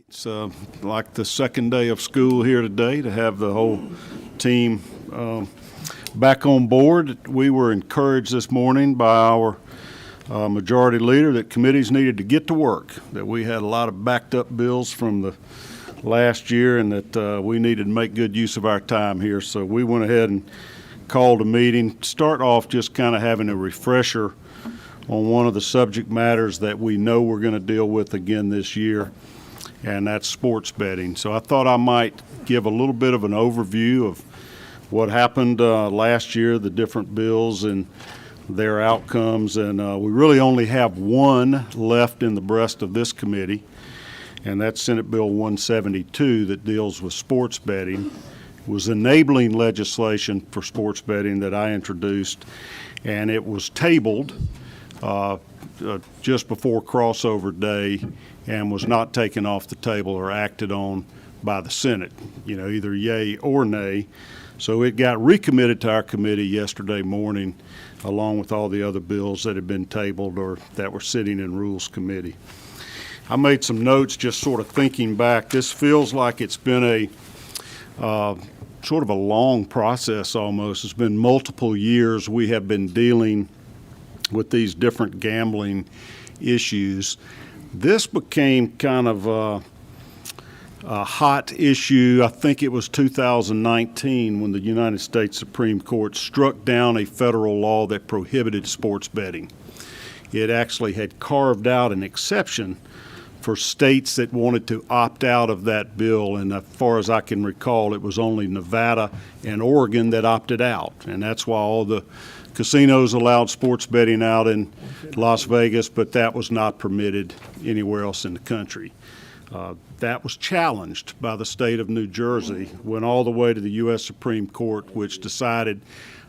It's like the second day of school here today to have the whole team back on board. We were encouraged this morning by our majority leader that committees needed to get to work, that we had a lot of backed up bills from the last year and that we needed to make good use of our time here. So we went ahead and called a meeting. Start off just kind of having a refresher on one of the subject matters that we know we're going to deal with again this year, and that's sports betting. So I thought I might give a little bit of an overview of what happened last year, the different bills and their outcomes, and we really only have one left in the breast of this committee, and that's Senate Bill 172 that deals with sports betting. It was enabling legislation for sports betting that I introduced, and it was tabled just before crossover day and was not taken off the table or acted on by the Senate, either yay or nay. So it got recommitted to our committee yesterday morning along with all the other bills that had been tabled or that were sitting in Rules Committee. I made some notes just sort of thinking back. This feels like it's been a sort of a long process almost. It's been multiple years we have been dealing with these different gambling issues. This became kind of a hot issue. I think it was 2019 when the United States Supreme Court struck down a federal law that prohibited sports betting. It actually had carved out an exception for states that wanted to opt out of that bill, and as far as I can recall, it was only Nevada and Oregon that opted out, and that's why all the casinos allowed sports betting out in Las Vegas, but that was not permitted anywhere else in the country. That was challenged by the state of New Jersey, went all the way to the U.S. Supreme Court, which decided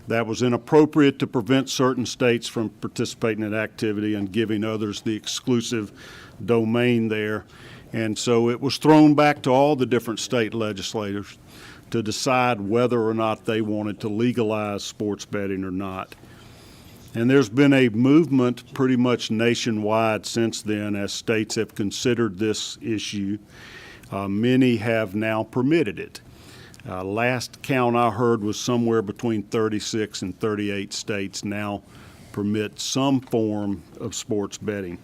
that was inappropriate to prevent certain states from participating in activity and giving others the exclusive domain there. And so it was thrown back to all the different state legislators to decide whether or not they wanted to legalize sports betting or not. And there's been a movement pretty much nationwide since then as states have considered this issue. Many have now permitted it. Last count I heard was somewhere between 36 and 38 states now permit some form of sports betting.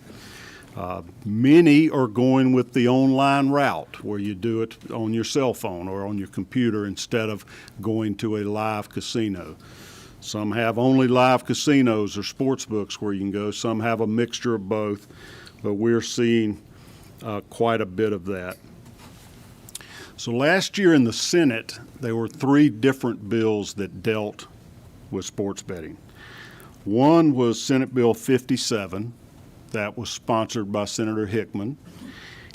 Many are going with the online route where you do it on your cell phone or on your computer instead of going to a live casino. Some have only live casinos or sports books where you can go. Some have a mixture of both, but we're seeing quite a bit of that. So last year in the Senate, there were three different bills that dealt with sports betting. One was Senate Bill 57. That was sponsored by Senator Hickman.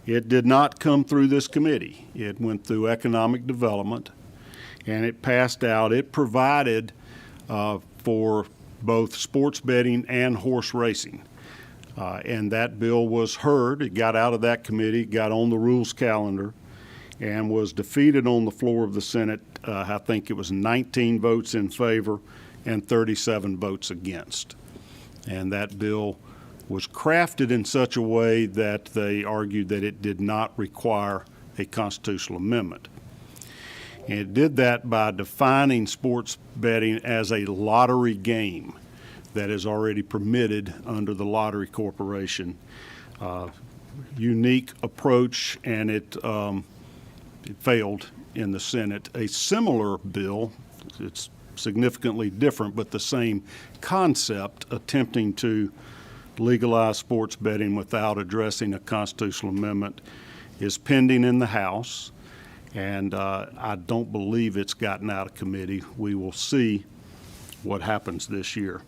It did not come through this committee. It went through Economic Development, and it passed out. It provided for both sports betting and horse racing. And that bill was heard. It got out of that committee, got on the rules calendar, and was defeated on the floor of the Senate. I think it was 19 votes in favor and 37 votes against. And that bill was crafted in such a way that they argued that it did not require a constitutional amendment. And it did that by defining sports betting as a lottery game that is already permitted under the Lottery Corporation. Unique approach, and it failed in the Senate. A similar bill, it's significantly different, but the same concept, attempting to legalize sports betting without addressing a constitutional amendment, is pending in the House, and I don't believe it's gotten out of committee. We will see what happens this year.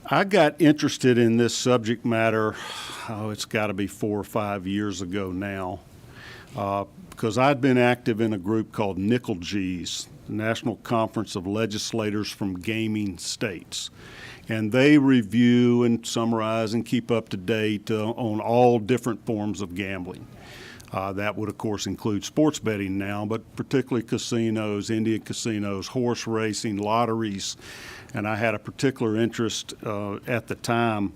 I got interested in this subject matter, it's got to be 4 or 5 years ago now, because I'd been active in a group called NCLGS, the National Conference of Legislators from Gaming States. And they review and summarize and keep up to date on all different forms of gambling. That would, of course, include sports betting now, but particularly casinos, Indian casinos, horse racing, lotteries. And I had a particular interest at the time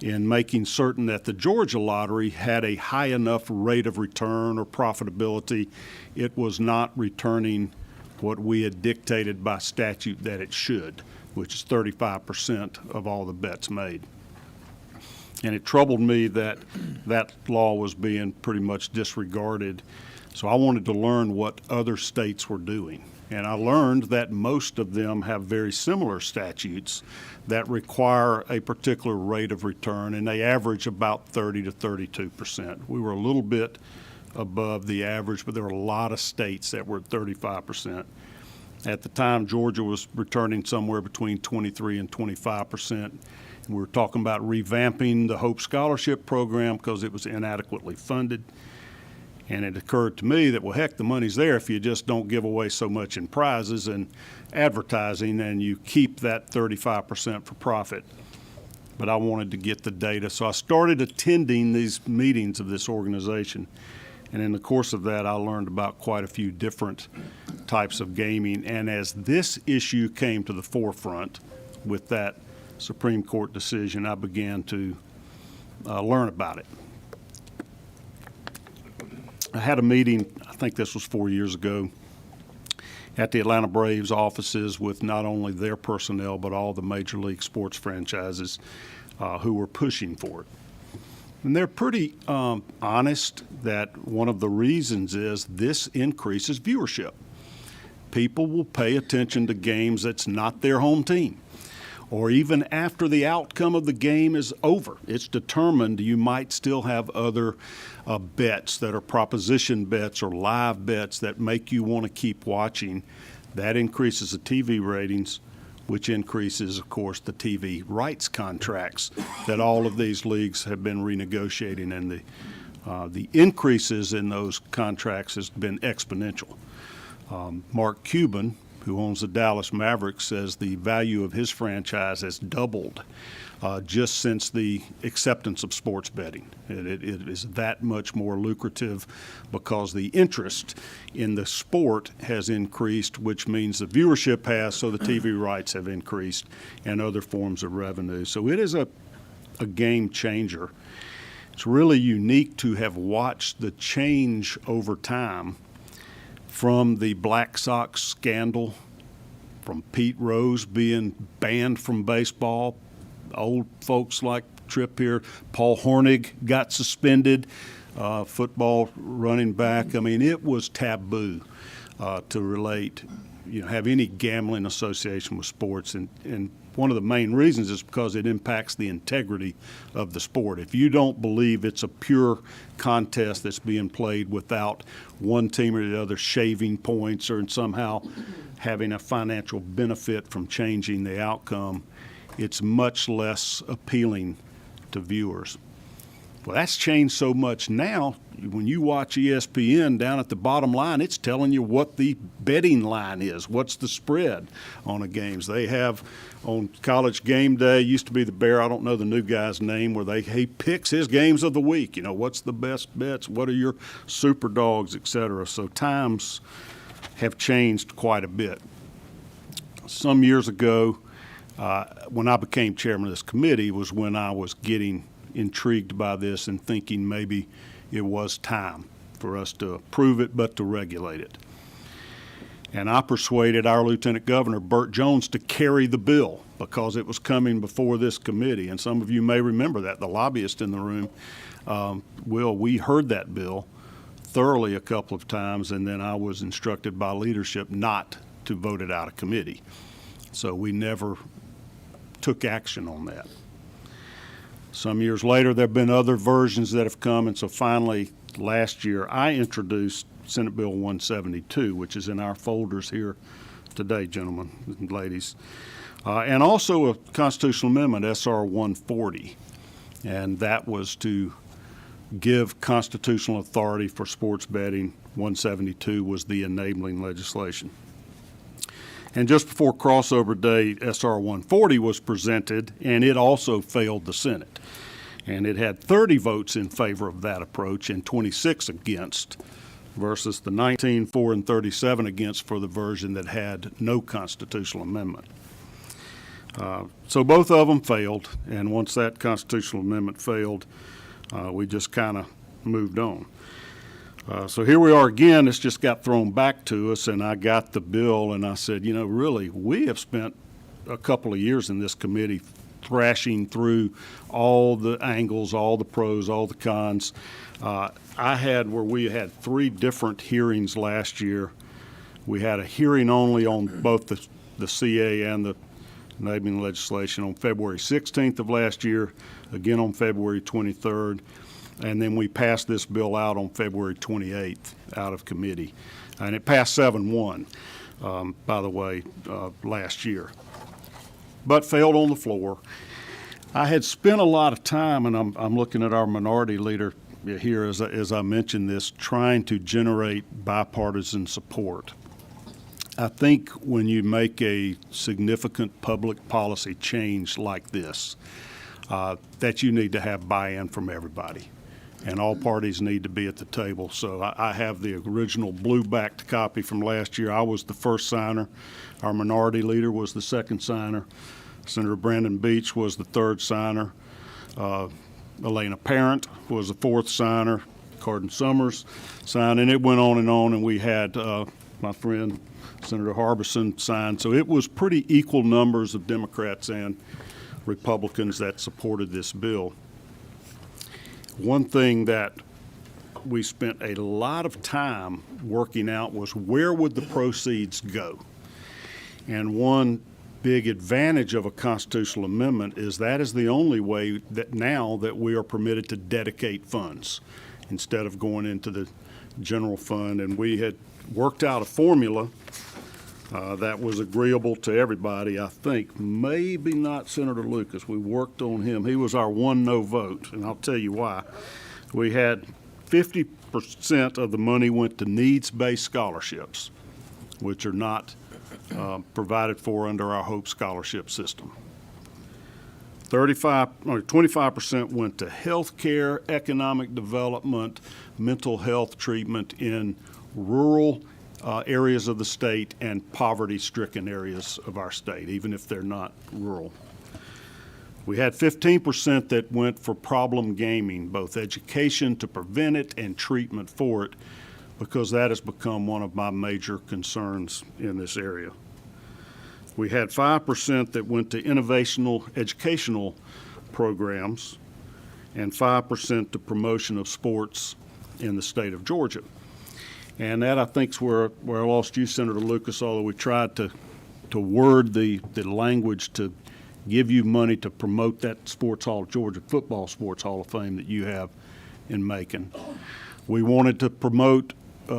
in making certain that the Georgia lottery had a high enough rate of return or profitability. It was not returning what we had dictated by statute that it should, which is 35% of all the bets made. And it troubled me that that law was being pretty much disregarded. So I wanted to learn what other states were doing. And I learned that most of them have very similar statutes that require a particular rate of return, and they average about 30 to 32%. We were a little bit above the average, but there were a lot of states that were at 35%. At the time, Georgia was returning somewhere between 23 and 25%. We were talking about revamping the Hope Scholarship Program because it was inadequately funded. And it occurred to me that, well, heck, the money's there if you just don't give away so much in prizes and advertising, and you keep that 35% for profit. But I wanted to get the data. So I started attending these meetings of this organization. And in the course of that, I learned about quite a few different types of gaming. And as this issue came to the forefront with that Supreme Court decision, I began to learn about it. I had a meeting, I think this was 4 years ago, at the Atlanta Braves offices with not only their personnel but all the major league sports franchises who were pushing for it. And they're pretty honest that one of the reasons is this increases viewership. People will pay attention to games that's not their home team. Or even after the outcome of the game is over, it's determined, you might still have other bets that are proposition bets or live bets that make you want to keep watching. That increases the TV ratings, which increases, of course, the TV rights contracts that all of these leagues have been renegotiating, and the increases in those contracts has been exponential. Mark Cuban, who owns the Dallas Mavericks, says the value of his franchise has doubled just since the acceptance of sports betting. It is that much more lucrative because the interest in the sport has increased, which means the viewership has, so the TV rights have increased and other forms of revenue. So it is a game changer. It's really unique to have watched the change over time from the Black Sox scandal, from Pete Rose being banned from baseball, old folks like Tripp here, Paul Hornig got suspended, football running back. I mean, it was taboo to relate, have any gambling association with sports. And one of the main reasons is because it impacts the integrity of the sport. If you don't believe it's a pure contest that's being played without one team or the other shaving points or somehow having a financial benefit from changing the outcome, it's much less appealing to viewers. Well, that's changed so much now. When you watch ESPN, down at the bottom line, it's telling you what the betting line is, what's the spread on the games. They have on College Game Day, used to be the Bear, I don't know the new guy's name, where he picks his games of the week. What's the best bets, what are your super dogs, et cetera. So times have changed quite a bit. Some years ago, when I became chairman of this committee was when I was getting intrigued by this and thinking maybe it was time for us to approve it but to regulate it. And I persuaded our Lieutenant Governor, Burt Jones, to carry the bill because it was coming before this committee. And some of you may remember that, the lobbyist in the room. We heard that bill thoroughly a couple of times, and then I was instructed by leadership not to vote it out of committee. So we never took action on that. Some years later, there have been other versions that have come, and so finally last year I introduced Senate Bill 172, which is in our folders here today, gentlemen and ladies, and also a constitutional amendment, SR 140, and that was to give constitutional authority for sports betting. 172 was the enabling legislation. And just before crossover day, SR 140 was presented, and it also failed the Senate. And it had 30 votes in favor of that approach and 26 against, versus the 19 for and 37 against for the version that had no constitutional amendment. So both of them failed, and once that constitutional amendment failed, we just kind of moved on. So here we are again. It's just got thrown back to us, and I got the bill, and I said, you know, really, we have spent a couple of years in this committee thrashing through all the angles, all the pros, all the cons. We had 3 different hearings last year. We had a hearing only on both the CA and the enabling legislation on February 16th of last year, again on February 23rd, and then we passed this bill out on February 28th out of committee. And it passed 7-1, by the way, last year, but failed on the floor. I had spent a lot of time, and I'm looking at our minority leader here as I mentioned this, trying to generate bipartisan support. I think when you make a significant public policy change like this, that you need to have buy-in from everybody, and all parties need to be at the table. So I have the original blue-backed copy from last year. I was the first signer. Our minority leader was the second signer. Senator Brandon Beach was the third signer. Elena Parent was the fourth signer. Cardin Summers signed, and it went on, and we had my friend Senator Harbison signed. So it was pretty equal numbers of Democrats and Republicans that supported this bill. One thing that we spent a lot of time working out was where would the proceeds go? And one big advantage of a constitutional amendment is that is the only way that now that we are permitted to dedicate funds instead of going into the general fund. And we had worked out a formula that was agreeable to everybody. I think maybe not Senator Lucas. We worked on him. He was our one no vote, and I'll tell you why. We had 50% of the money went to needs-based scholarships, which are not provided for under our Hope Scholarship system. 25% went to health care, economic development, mental health treatment in rural areas of the state and poverty-stricken areas of our state, even if they're not rural. We had 15% that went for problem gaming, both education to prevent it and treatment for it, because that has become one of my major concerns in this area. We had 5% that went to innovational educational programs and 5% to promotion of sports in the state of Georgia. And that, I think, is where I lost you, Senator Lucas, although we tried to word the language to give you money to promote that Georgia Football Sports Hall of Fame that you have in Macon. We wanted to promote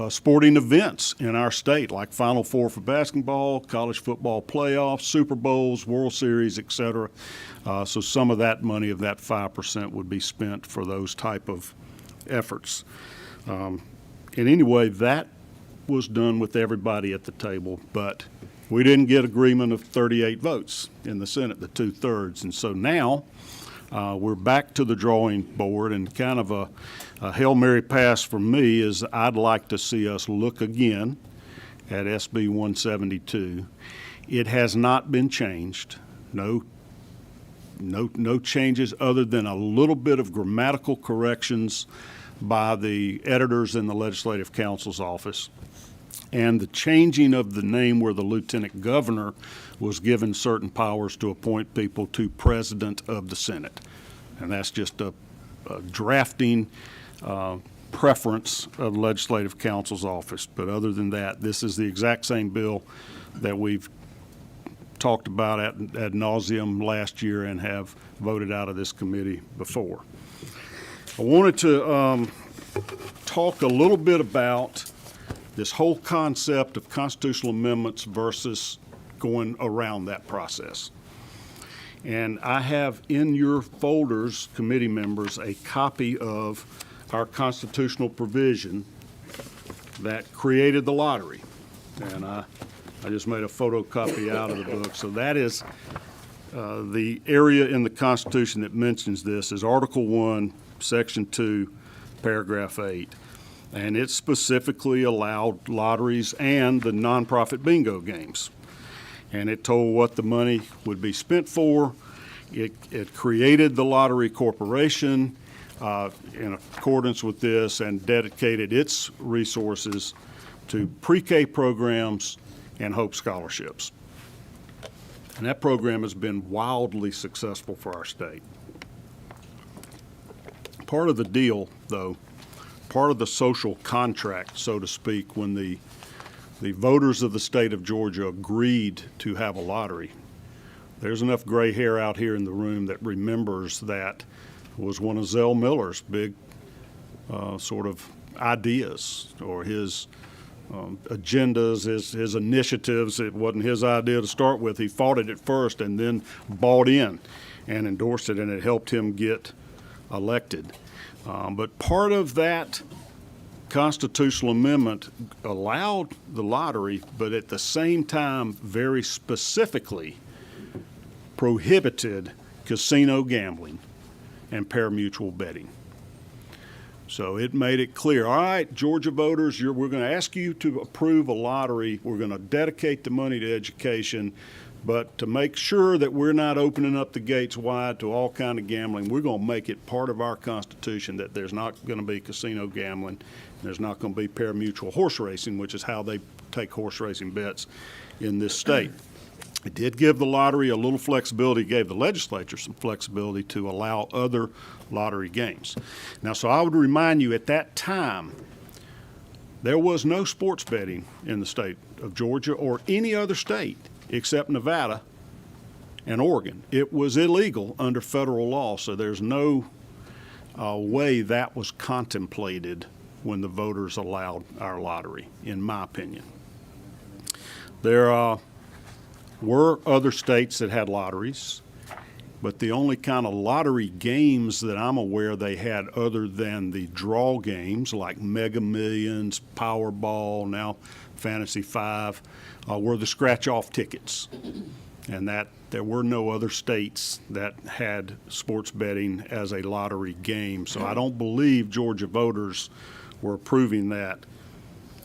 sporting events in our state, like Final Four for basketball, college football playoffs, Super Bowls, World Series, et cetera. So some of that money of that 5% would be spent for those type of efforts. And anyway, that was done with everybody at the table, but we didn't get agreement of 38 votes in the Senate, the 2/3. And so now we're back to the drawing board, and kind of a Hail Mary pass for me is I'd like to see us look again at SB 172. It has not been changed. No changes other than a little bit of grammatical corrections by the editors in the Legislative Counsel's office, and the changing of the name where the Lieutenant Governor was given certain powers to appoint people to President of the Senate. And that's just a drafting preference of the Legislative Counsel's office. But other than that, this is the exact same bill that we've talked about ad nauseum last year and have voted out of this committee before. I wanted to talk a little bit about this whole concept of constitutional amendments versus going around that process. And I have in your folders, committee members, a copy of our constitutional provision that created the lottery. And I just made a photocopy out of the book. So that is the area in the Constitution that mentions this is Article 1, Section 2, Paragraph 8. And it specifically allowed lotteries and the nonprofit bingo games. and it told what the money would be spent for. It created the Lottery Corporation in accordance with this and dedicated its resources to pre-K programs and Hope Scholarships. And that program has been wildly successful for our state. Part of the deal, though, part of the social contract, so to speak, when the voters of the state of Georgia agreed to have a lottery, there's enough gray hair out here in the room that remembers that was one of Zell Miller's big sort of ideas, or his agendas, his initiatives. It wasn't his idea to start with. He fought it at first and then bought in and endorsed it, and it helped him get elected. But part of that constitutional amendment allowed the lottery, but at the same time very specifically prohibited casino gambling and pari-mutuel betting. So it made it clear, all right, Georgia voters, we're going to ask you to approve a lottery. We're going to dedicate the money to education, but to make sure that we're not opening up the gates wide to all kind of gambling, we're going to make it part of our Constitution that there's not going to be casino gambling, and there's not going to be pari-mutuel horse racing, which is how they take horse racing bets in this state. It did give the lottery a little flexibility, gave the legislature some flexibility to allow other lottery games. Now, so I would remind you, at that time, there was no sports betting in the state of Georgia or any other state except Nevada and Oregon. It was illegal under federal law, so there's no way that was contemplated when the voters allowed our lottery, in my opinion. There were other states that had lotteries, but the only kind of lottery games that I'm aware they had other than the draw games like Mega Millions, Powerball, now Fantasy 5, were the scratch-off tickets. And that there were no other states that had sports betting as a lottery game. So I don't believe Georgia voters were approving that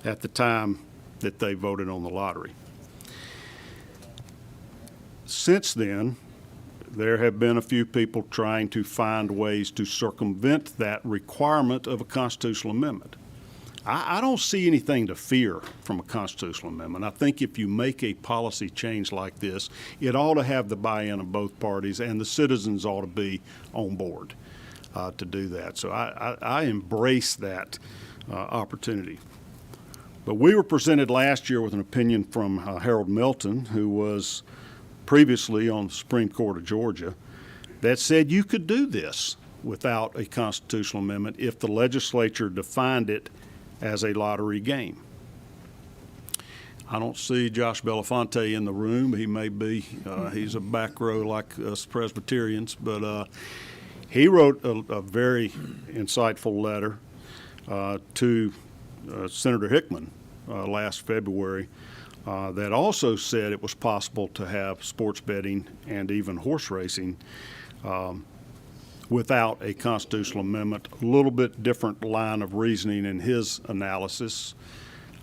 at the time that they voted on the lottery. Since then, there have been a few people trying to find ways to circumvent that requirement of a constitutional amendment. I don't see anything to fear from a constitutional amendment. I think if you make a policy change like this, it ought to have the buy-in of both parties, and the citizens ought to be on board to do that. So I embrace that opportunity. But we were presented last year with an opinion from Harold Melton, who was previously on the Supreme Court of Georgia, that said you could do this without a constitutional amendment if the legislature defined it as a lottery game. I don't see Josh Belafonte in the room. He may be. He's a back row like us Presbyterians, but he wrote a very insightful letter to Senator Hickman last February that also said it was possible to have sports betting and even horse racing without a constitutional amendment. A little bit different line of reasoning in his analysis.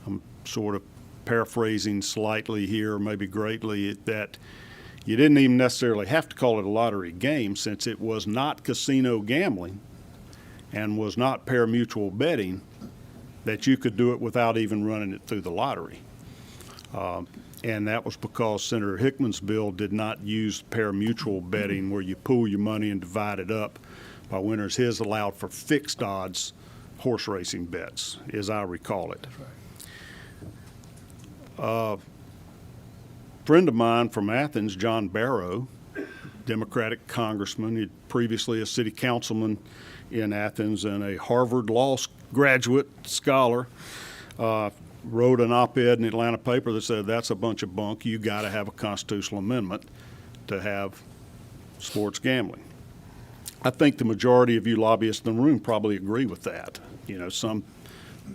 I'm sort of paraphrasing slightly here, maybe greatly, that you didn't even necessarily have to call it a lottery game, since it was not casino gambling and was not pari-mutuel betting, that you could do it without even running it through the lottery. And that was because Senator Hickman's bill did not use pari-mutuel betting, where you pool your money and divide it up by winners. His allowed for fixed odds horse racing bets, as I recall it. A friend of mine from Athens, John Barrow, Democratic congressman, he'd previously a city councilman in Athens and a Harvard Law graduate scholar, wrote an op-ed in the Atlanta paper that said that's a bunch of bunk. You got to have a constitutional amendment to have sports gambling. I think the majority of you lobbyists in the room probably agree with that. You know, some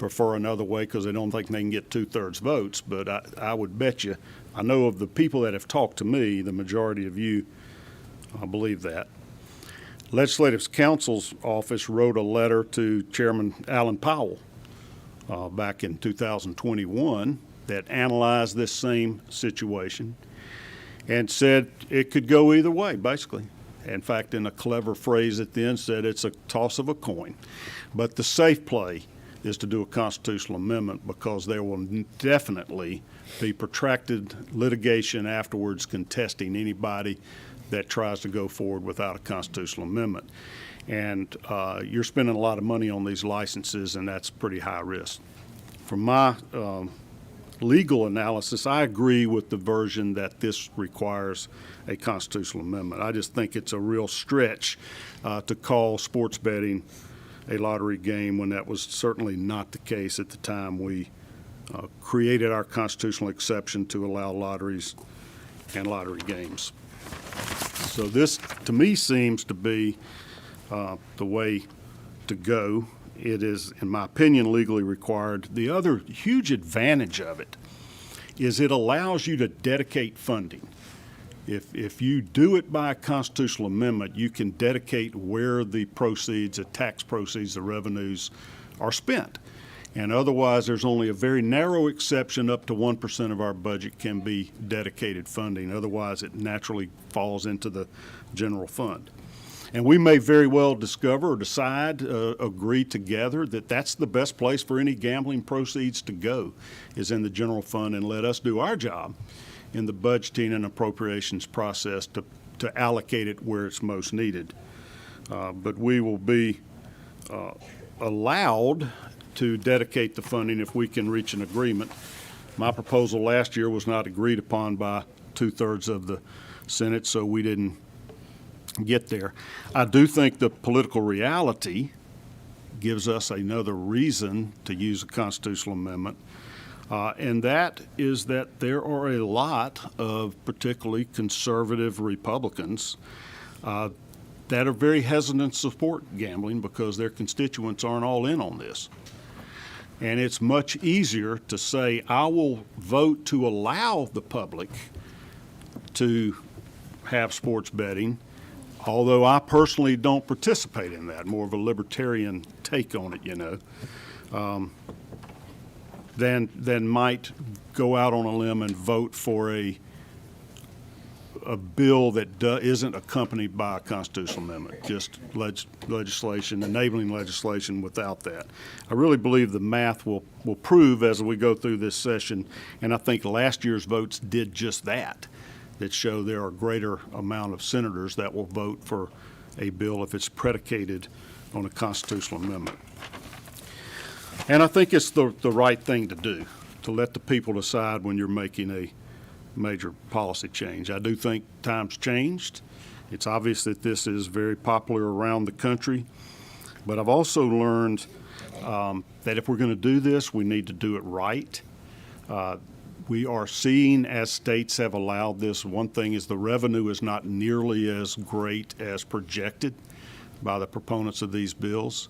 prefer another way because they don't think they can get 2/3 votes, but I would bet you, I know of the people that have talked to me, the majority of you believe that. Legislative Counsel's office wrote a letter to Chairman Alan Powell back in 2021 that analyzed this same situation and said it could go either way, basically. In fact, in a clever phrase at the end, said it's a toss of a coin. But the safe play is to do a constitutional amendment, because there will definitely be protracted litigation afterwards contesting anybody that tries to go forward without a constitutional amendment. And you're spending a lot of money on these licenses, and that's pretty high risk. From my legal analysis, I agree with the version that this requires a constitutional amendment. I just think it's a real stretch to call sports betting a lottery game when that was certainly not the case at the time we created our constitutional exception to allow lotteries and lottery games. So this, to me, seems to be the way to go. It is, in my opinion, legally required. The other huge advantage of it is it allows you to dedicate funding. If you do it by a constitutional amendment, you can dedicate where the proceeds, the tax proceeds, the revenues are spent. And otherwise, there's only a very narrow exception. Up to 1% of our budget can be dedicated funding. Otherwise, it naturally falls into the general fund. And we may very well discover or decide, agree together that that's the best place for any gambling proceeds to go, is in the general fund, and let us do our job in the budgeting and appropriations process to allocate it where it's most needed. But we will be allowed to dedicate the funding if we can reach an agreement. My proposal last year was not agreed upon by 2/3 of the Senate, so we didn't get there. I do think the political reality gives us another reason to use a constitutional amendment, and that is that there are a lot of particularly conservative Republicans that are very hesitant to support gambling because their constituents aren't all in on this. And it's much easier to say, I will vote to allow the public to have sports betting, although I personally don't participate in that, more of a libertarian take on it, than might go out on a limb and vote for a bill that isn't accompanied by a constitutional amendment, just legislation, enabling legislation without that. I really believe the math will prove as we go through this session, and I think last year's votes did just that show there are a greater amount of senators that will vote for a bill if it's predicated on a constitutional amendment. And I think it's the right thing to do, to let the people decide when you're making a major policy change. I do think times changed. It's obvious that this is very popular around the country, but I've also learned that if we're going to do this, we need to do it right. We are seeing, as states have allowed this, one thing is the revenue is not nearly as great as projected by the proponents of these bills.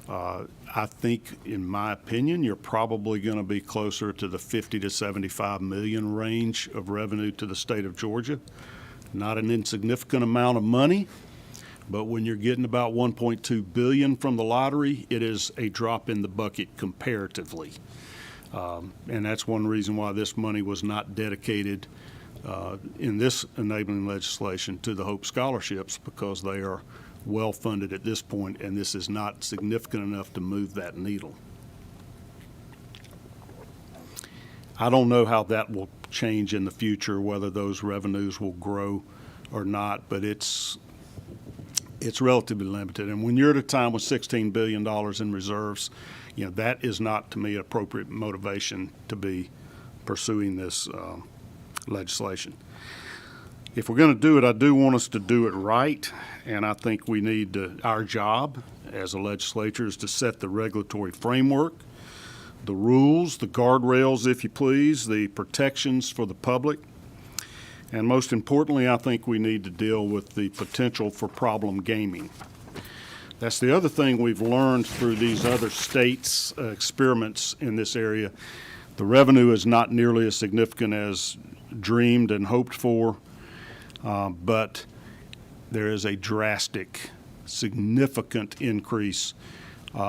I think, in my opinion, you're probably going to be closer to the 50 to 75 million range of revenue to the state of Georgia. Not an insignificant amount of money, but when you're getting about 1.2 billion from the lottery, it is a drop in the bucket comparatively. And that's one reason why this money was not dedicated in this enabling legislation to the Hope Scholarships, because they are well funded at this point, and this is not significant enough to move that needle. I don't know how that will change in the future, whether those revenues will grow or not, but it's relatively limited. And when you're at a time with $16 billion in reserves, that is not, to me, an appropriate motivation to be pursuing this legislation. If we're going to do it, I do want us to do it right, and I think we need our job as a legislature is to set the regulatory framework, the rules, the guardrails, if you please, the protections for the public, and most importantly, I think we need to deal with the potential for problem gaming. That's the other thing we've learned through these other states' experiments in this area. The revenue is not nearly as significant as dreamed and hoped for. But there is a drastic, significant increase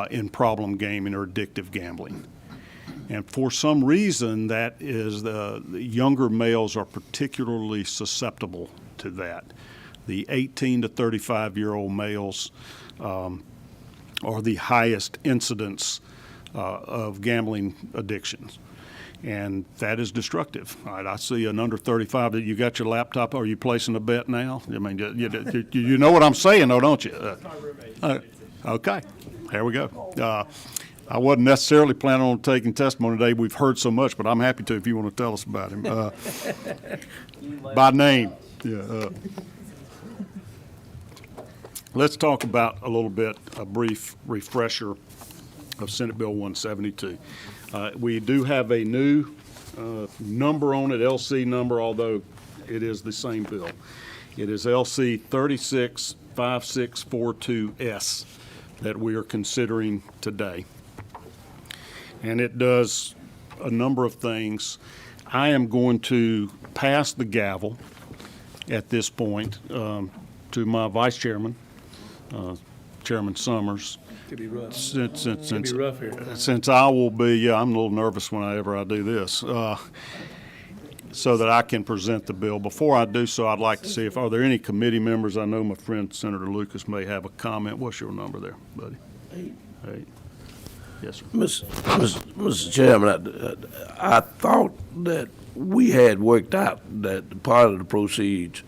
in problem gaming or addictive gambling. And for some reason, that is the younger males are particularly susceptible to that. The 18 to 35-year-old males are the highest incidence of gambling addictions. And that is destructive. All right, I see an under 35. You got your laptop. Are you placing a bet now? I mean, you know what I'm saying, though, don't you? Okay, here we go. I wasn't necessarily planning on taking testimony today. We've heard so much, but I'm happy to if you want to tell us about him. By name. Yeah. Let's talk about a brief refresher of Senate Bill 172. We do have a new number on it, LC number, although it is the same bill. It is LC 365642S that we are considering today. And it does a number of things. I am going to pass the gavel at this point to my vice chairman, Chairman Summers. Could be rough. Since Could be rough here. since I will be, I'm a little nervous whenever I do this, so that I can present the bill. Before I do so, I'd like to see are there any committee members? I know my friend Senator Lucas may have a comment. What's your number there, buddy? 8. Yes, sir. Mr. Chairman, I thought that we had worked out that part of the proceeds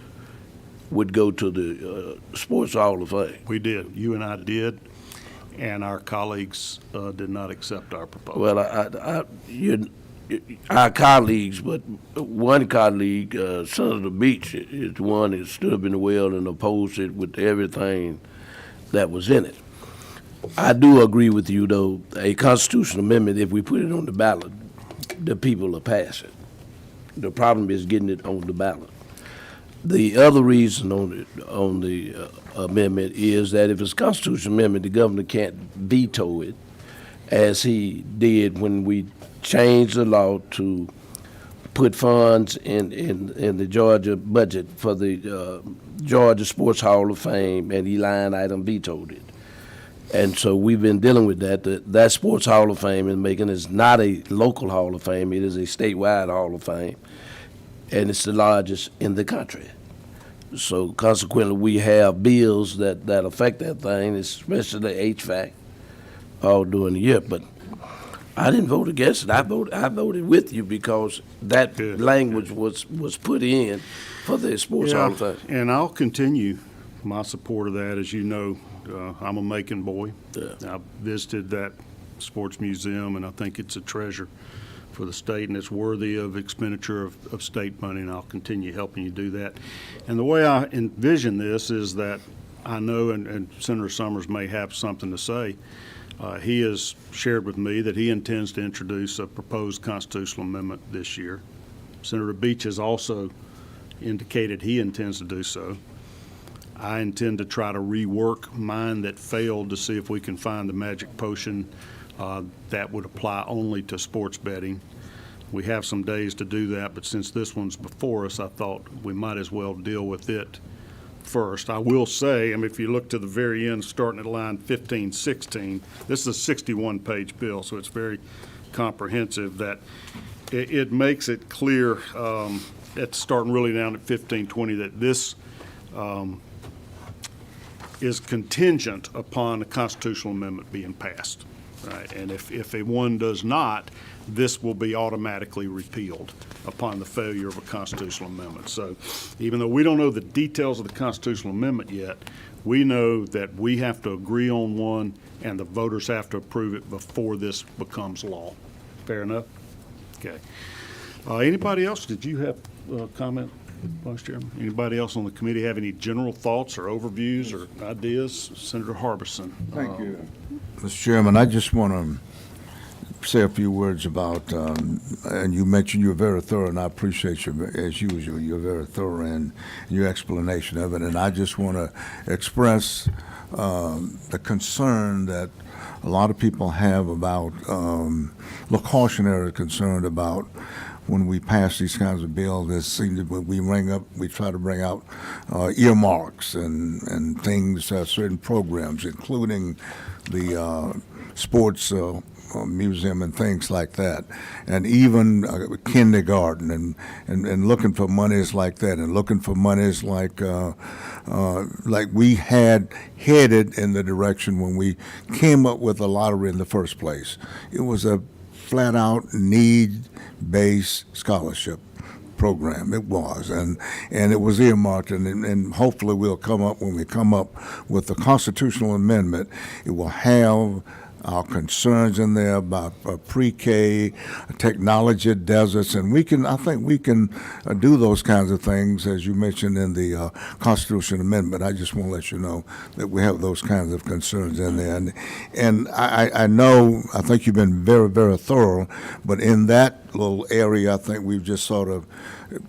would go to the Sports Hall of Fame. We did. You and I did, and our colleagues did not accept our proposal. Well, our colleagues, but one colleague, Senator Beach, is the one that stood up in the well and opposed it with everything that was in it. I do agree with you, though, a constitutional amendment, if we put it on the ballot, the people will pass it. The problem is getting it on the ballot. The other reason on the amendment is that if it's a constitutional amendment, the governor can't veto it, as he did when we changed the law to put funds in the Georgia budget for the Georgia Sports Hall of Fame, and he line item vetoed it. And so we've been dealing with that. That Sports Hall of Fame in Macon is not a local Hall of Fame. It is a statewide Hall of Fame, and it's the largest in the country. So consequently, we have bills that affect that thing, especially the HVAC, all during the year. But I didn't vote against it. I voted with you because that language was put in for the Sports Hall of Fame. And I'll continue my support of that. As you know, I'm a Macon boy. Yeah. I visited that sports museum, and I think it's a treasure for the state, and it's worthy of expenditure of state money, and I'll continue helping you do that. And the way I envision this is that I know, and Senator Summers may have something to say, he has shared with me that he intends to introduce a proposed constitutional amendment this year. Senator Beach has also indicated he intends to do so. I intend to try to rework mine that failed to see if we can find the magic potion that would apply only to sports betting. We have some days to do that, but since this one's before us, I thought we might as well deal with it first. I will say, if you look to the very end, starting at line 1516, this is a 61-page bill, so it's very comprehensive, that it makes it clear at starting really down at 1520 that this is contingent upon a constitutional amendment being passed, right? And if one does not, this will be automatically repealed upon the failure of a constitutional amendment. So even though we don't know the details of the constitutional amendment yet, we know that we have to agree on one and the voters have to approve it before this becomes law. Fair enough? Okay. Anybody else? Did you have a comment, Vice Chairman? Anybody else on the committee have any general thoughts or overviews or ideas? Senator Harbison. Thank you. Mr. Chairman, I just want to say a few words about, and you mentioned you're very thorough, and I appreciate you, as usual, you're very thorough in your explanation of it. And I just want to express the concern that a lot of people have about, the cautionary concern about when we pass these kinds of bills. That seems to, when we try to bring out earmarks and things, certain programs, including the sports museum and things like that, and even kindergarten, and looking for monies like that, and looking for monies like we had headed in the direction when we came up with the lottery in the first place. It was a flat-out need-based scholarship program. It was, and it was earmarked, and hopefully we'll come up, when we come up with the constitutional amendment, it will have our concerns in there about pre-K, technology deserts, and I think we can do those kinds of things, as you mentioned in the Constitution Amendment. I just want to let you know that we have those kinds of concerns in there. And I know, I think you've been very, very thorough, but in that little area, I think we've just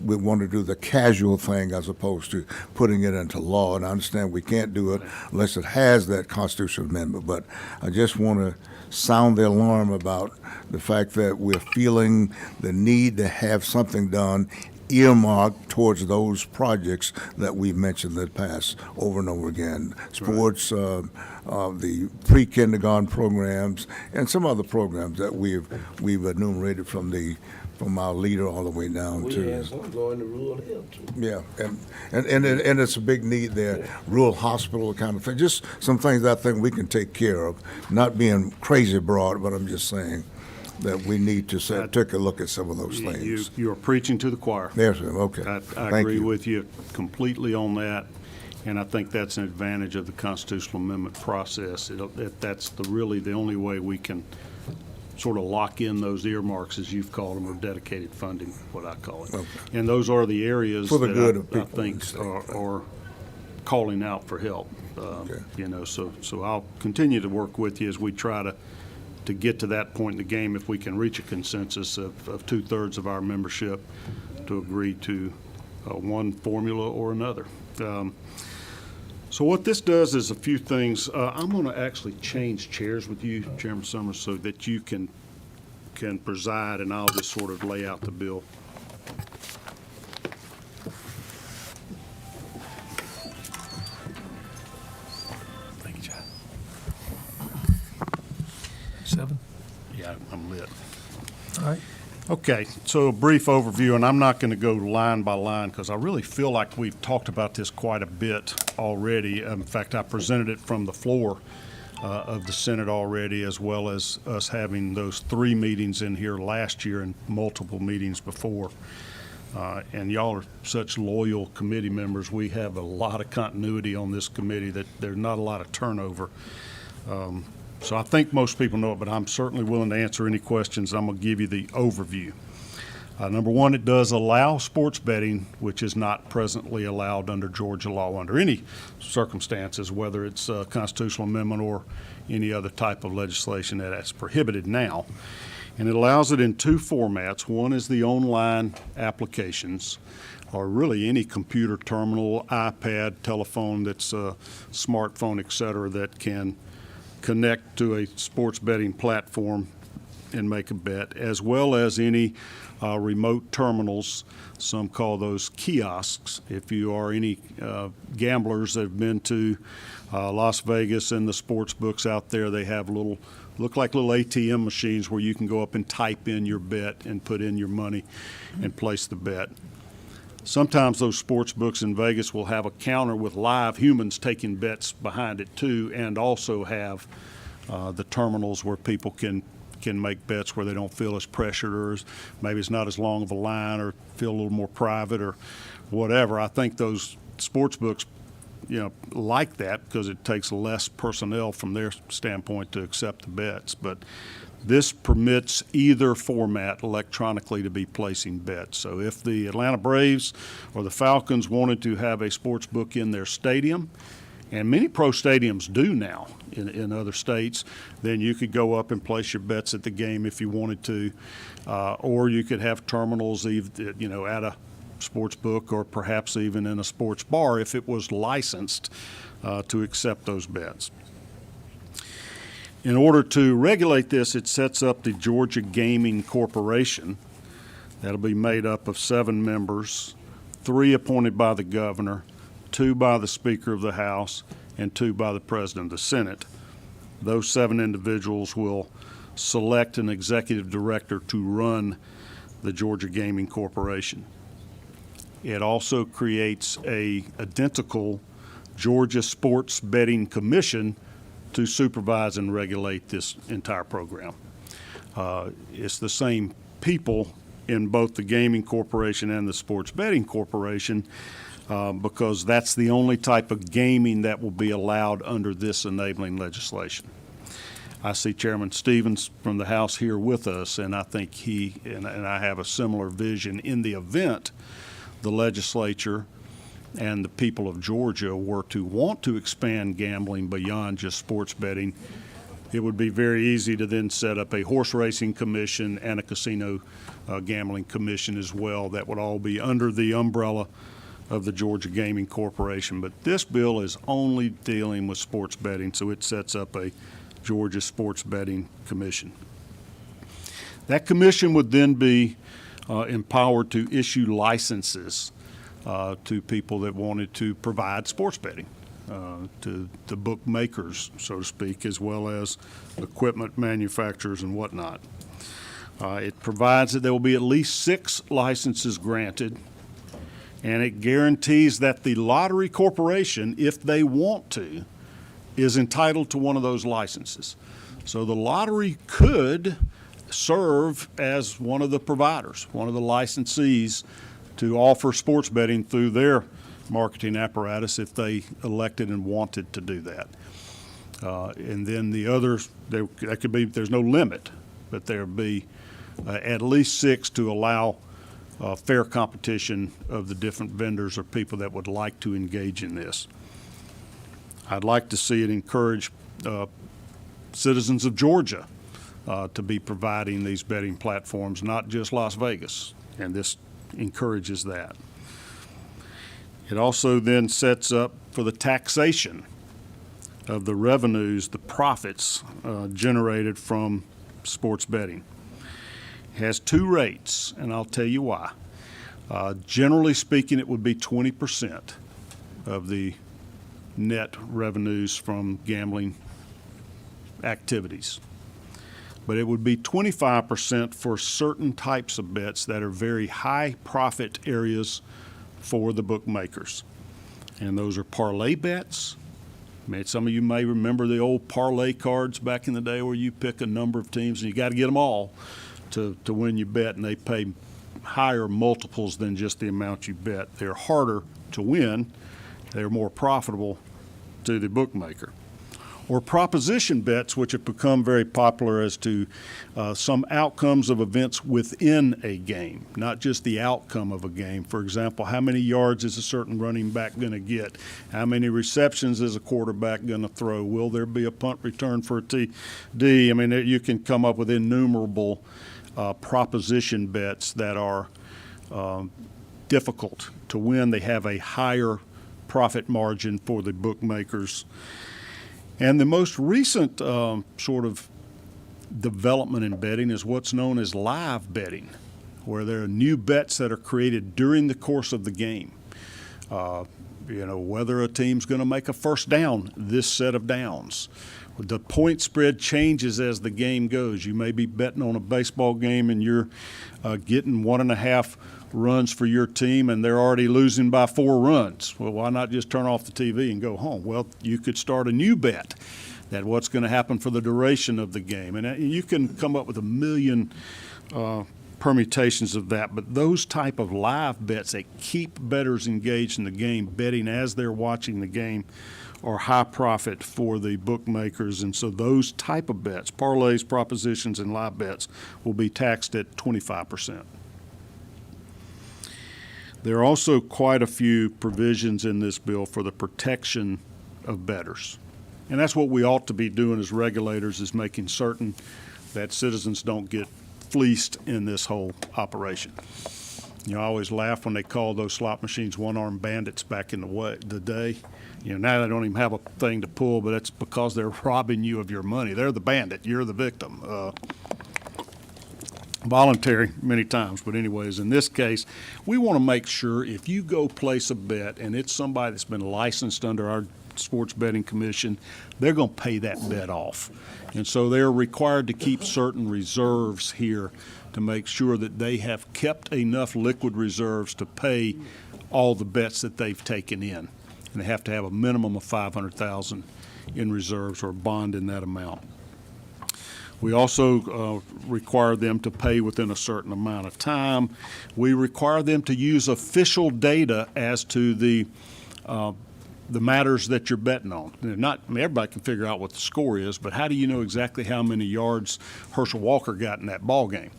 we want to do the casual thing as opposed to putting it into law. And I understand we can't do it unless it has that constitutional amendment. But I just want to sound the alarm about the fact that we're feeling the need to have something done earmarked towards those projects that we've mentioned in the past over and over again. Sports, the pre-kindergarten programs, and some other programs that we've enumerated from our leader all the way down to. We had some going to rural health too. Yeah, and it's a big need there, rural hospital kind of thing. Just some things I think we can take care of, not being crazy broad, but I'm just saying that we need to take a look at some of those things. You're preaching to the choir. Yes, sir. Okay. I Thank agree you. with you completely on that, and I think that's an advantage of the constitutional amendment process. That's really the only way we can sort of lock in those earmarks, as you've called them, or dedicated funding, what I call it. Okay. And those are the areas For the that good of I people in the think state. are calling out for help. Okay. So I'll continue to work with you as we try to get to that point in the game, if we can reach a consensus of 2/3 of our membership to agree to one formula or another. So what this does is a few things. I'm going to actually change chairs with you, Chairman Summers, so that you can preside, and I'll just sort of lay out the bill. Thank you, John. 7? Yeah, I'm lit. All right. Okay, so a brief overview, and I'm not going to go line by line because I really feel like we've talked about this quite a bit already. In fact, I presented it from the floor of the Senate already, as well as us having those 3 meetings in here last year and multiple meetings before. And y'all are such loyal committee members. We have a lot of continuity on this committee, that there's not a lot of turnover. So I think most people know it, but I'm certainly willing to answer any questions. I'm going to give you the overview. Number one, it does allow sports betting, which is not presently allowed under Georgia law under any circumstances, whether it's a constitutional amendment or any other type of legislation that's prohibited now. And it allows it in 2 formats. One is the online applications, or really any computer terminal, iPad, telephone that's a smartphone, et cetera, that can connect to a sports betting platform and make a bet, as well as any remote terminals. Some call those kiosks. If you are any gamblers that have been to Las Vegas and the sports books out there, they have look like little ATM machines where you can go up and type in your bet and put in your money and place the bet. Sometimes those sports books in Vegas will have a counter with live humans taking bets behind it too, and also have the terminals where people can make bets where they don't feel as pressured, or maybe it's not as long of a line, or feel a little more private or whatever. I think those sports books, like that, because it takes less personnel from their standpoint to accept the bets. But this permits either format electronically to be placing bets. So if the Atlanta Braves or the Falcons wanted to have a sports book in their stadium, and many pro stadiums do now in other states, then you could go up and place your bets at the game if you wanted to, or you could have terminals, at a sports book, or perhaps even in a sports bar if it was licensed to accept those bets. In order to regulate this, it sets up the Georgia Gaming Corporation. That'll be made up of 7 members, 3 appointed by the governor, 2 by the Speaker of the House, and 2 by the President of the Senate. Those 7 individuals will select an executive director to run the Georgia Gaming Corporation. It also creates a identical Georgia Sports Betting Commission to supervise and regulate this entire program. It's the same people in both the Gaming Corporation and the Sports Betting Corporation because that's the only type of gaming that will be allowed under this enabling legislation. I see Chairman Stevens from the House here with us, and I think he and I have a similar vision in the event the legislature and the people of Georgia were to want to expand gambling beyond just sports betting. It would be very easy to then set up a horse racing commission and a casino gambling commission as well. That would all be under the umbrella of the Georgia Gaming Corporation. But this bill is only dealing with sports betting, so it sets up a Georgia Sports Betting Commission. That commission would then be empowered to issue licenses to people that wanted to provide sports betting, to the bookmakers, so to speak, as well as equipment manufacturers and whatnot. It provides that there will be at least 6 licenses granted, and it guarantees that the lottery corporation, if they want to, is entitled to one of those licenses. So the lottery could serve as one of the providers, one of the licensees to offer sports betting through their marketing apparatus if they elected and wanted to do that. And then the others, that could be, there's no limit, but there would be at least 6 to allow fair competition of the different vendors or people that would like to engage in this. I'd like to see it encourage citizens of Georgia to be providing these betting platforms, not just Las Vegas, and this encourages that. It also then sets up for the taxation of the revenues, the profits generated from sports betting. It has 2 rates, and I'll tell you why. Generally speaking, it would be 20% of the net revenues from gambling activities. But it would be 25% for certain types of bets that are very high profit areas for the bookmakers. And those are parlay bets. I mean, some of you may remember the old parlay cards back in the day where you pick a number of teams and you got to get them all to win your bet, and they pay higher multiples than just the amount you bet. They're harder to win. They're more profitable to the bookmaker. Or proposition bets, which have become very popular as to some outcomes of events within a game, not just the outcome of a game. For example, how many yards is a certain running back going to get? How many receptions is a quarterback going to throw? Will there be a punt return for a TD? I mean, you can come up with innumerable proposition bets that are difficult to win. They have a higher profit margin for the bookmakers. And the most recent sort of development in betting is what's known as live betting, where there are new bets that are created during the course of the game. Whether a team's going to make a first down, this set of downs. The point spread changes as the game goes. You may be betting on a baseball game and you're getting 1.5 runs for your team and they're already losing by 4 runs. Well, why not just turn off the TV and go home? Well, you could start a new bet that what's going to happen for the duration of the game. And you can come up with a million permutations of that, but those type of live bets that keep bettors engaged in the game, betting as they're watching the game, are high profit for the bookmakers. And so those type of bets, parlays, propositions, and live bets, will be taxed at 25%. There are also quite a few provisions in this bill for the protection of bettors. And that's what we ought to be doing as regulators, is making certain that citizens don't get fleeced in this whole operation. I always laugh when they called those slot machines one-armed bandits back in the day. Now they don't even have a thing to pull, but it's because they're robbing you of your money. They're the bandit. You're the victim. Voluntary many times, but anyways, in this case, we want to make sure if you go place a bet and it's somebody that's been licensed under our Sports Betting Commission, they're going to pay that bet off. And so they're required to keep certain reserves here to make sure that they have kept enough liquid reserves to pay all the bets that they've taken in. And they have to have a minimum of $500,000 in reserves or a bond in that amount. We also require them to pay within a certain amount of time. We require them to use official data as to the matters that you're betting on. Everybody can figure out what the score is, but how do you know exactly how many yards Herschel Walker got in that ball game?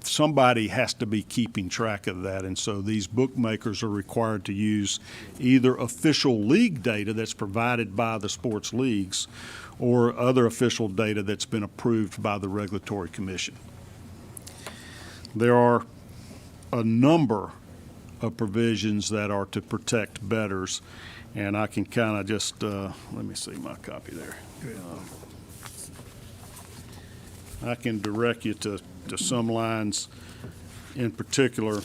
Somebody has to be keeping track of that, and so these bookmakers are required to use either official league data that's provided by the sports leagues or other official data that's been approved by the Regulatory Commission. There are a number of provisions that are to protect bettors, and I can kind of just, let me see my copy there. I can direct you to some lines in particular.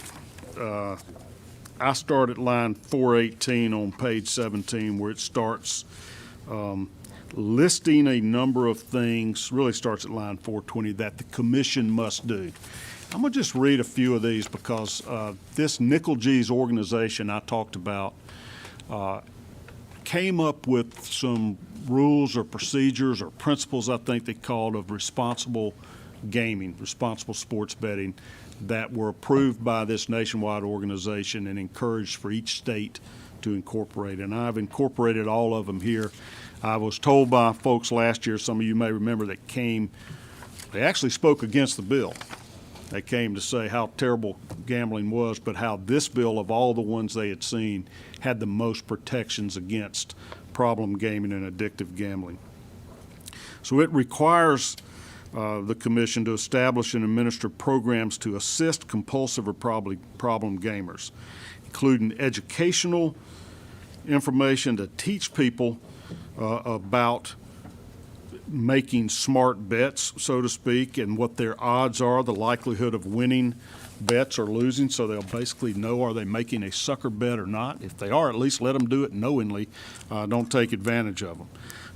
I start at line 418 on page 17 where it starts listing a number of things, really starts at line 420, that the commission must do. I'm going to just read a few of these because this Nickel G's organization I talked about came up with some rules or procedures or principles, I think they called, of responsible gaming, responsible sports betting, that were approved by this nationwide organization and encouraged for each state to incorporate. And I've incorporated all of them here. I was told by folks last year, some of you may remember, that came, they actually spoke against the bill. They came to say how terrible gambling was, but how this bill, of all the ones they had seen, had the most protections against problem gaming and addictive gambling. So it requires the commission to establish and administer programs to assist compulsive or problem gamers, including educational information to teach people about making smart bets, so to speak, and what their odds are, the likelihood of winning bets or losing, so they'll basically know, are they making a sucker bet or not? If they are, at least let them do it knowingly. Don't take advantage of them.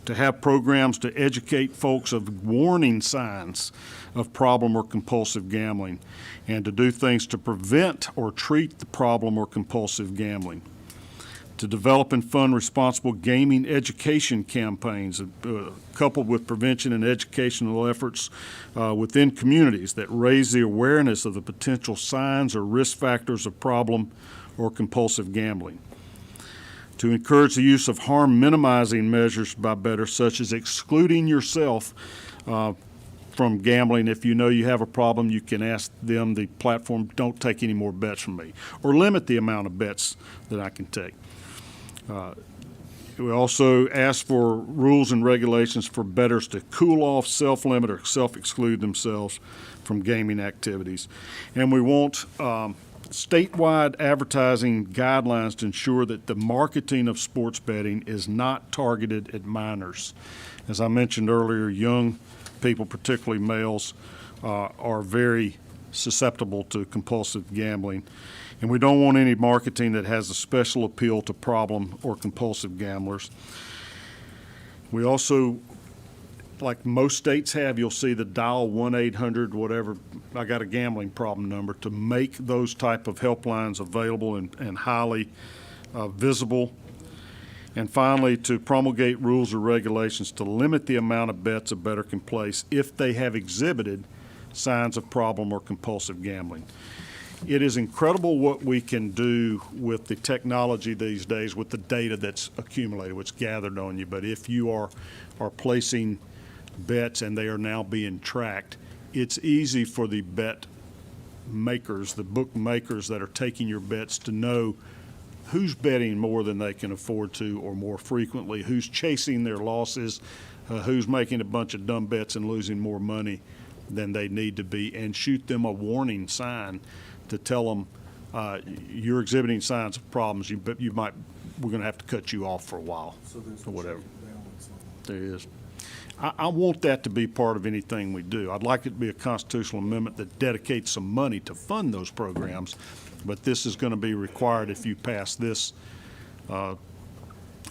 To have programs to educate folks of warning signs of problem or compulsive gambling, and to do things to prevent or treat the problem or compulsive gambling. To develop and fund responsible gaming education campaigns coupled with prevention and educational efforts within communities that raise the awareness of the potential signs or risk factors of problem or compulsive gambling. To encourage the use of harm minimizing measures by bettors, such as excluding yourself from gambling. If you know you have a problem, you can ask them, the platform, don't take any more bets from me, or limit the amount of bets that I can take. We also ask for rules and regulations for bettors to cool off, self-limit, or self-exclude themselves from gaming activities. And we want statewide advertising guidelines to ensure that the marketing of sports betting is not targeted at minors. As I mentioned earlier, young people, particularly males, are very susceptible to compulsive gambling. And we don't want any marketing that has a special appeal to problem or compulsive gamblers. We also, like most states have, you'll see the dial 1-800 whatever, I got a gambling problem number, to make those type of helplines available and highly visible. And finally, to promulgate rules or regulations to limit the amount of bets a bettor can place if they have exhibited signs of problem or compulsive gambling. It is incredible what we can do with the technology these days, with the data that's accumulated, what's gathered on you. But if you are placing bets and they are now being tracked, it's easy for the bet makers, the bookmakers that are taking your bets, to know who's betting more than they can afford to or more frequently, who's chasing their losses, who's making a bunch of dumb bets and losing more money than they need to be, and shoot them a warning sign to tell them you're exhibiting signs of problems. We're going to have to cut you off for a while, or whatever. There is. I want that to be part of anything we do. I'd like it to be a constitutional amendment that dedicates some money to fund those programs, but this is going to be required if you pass this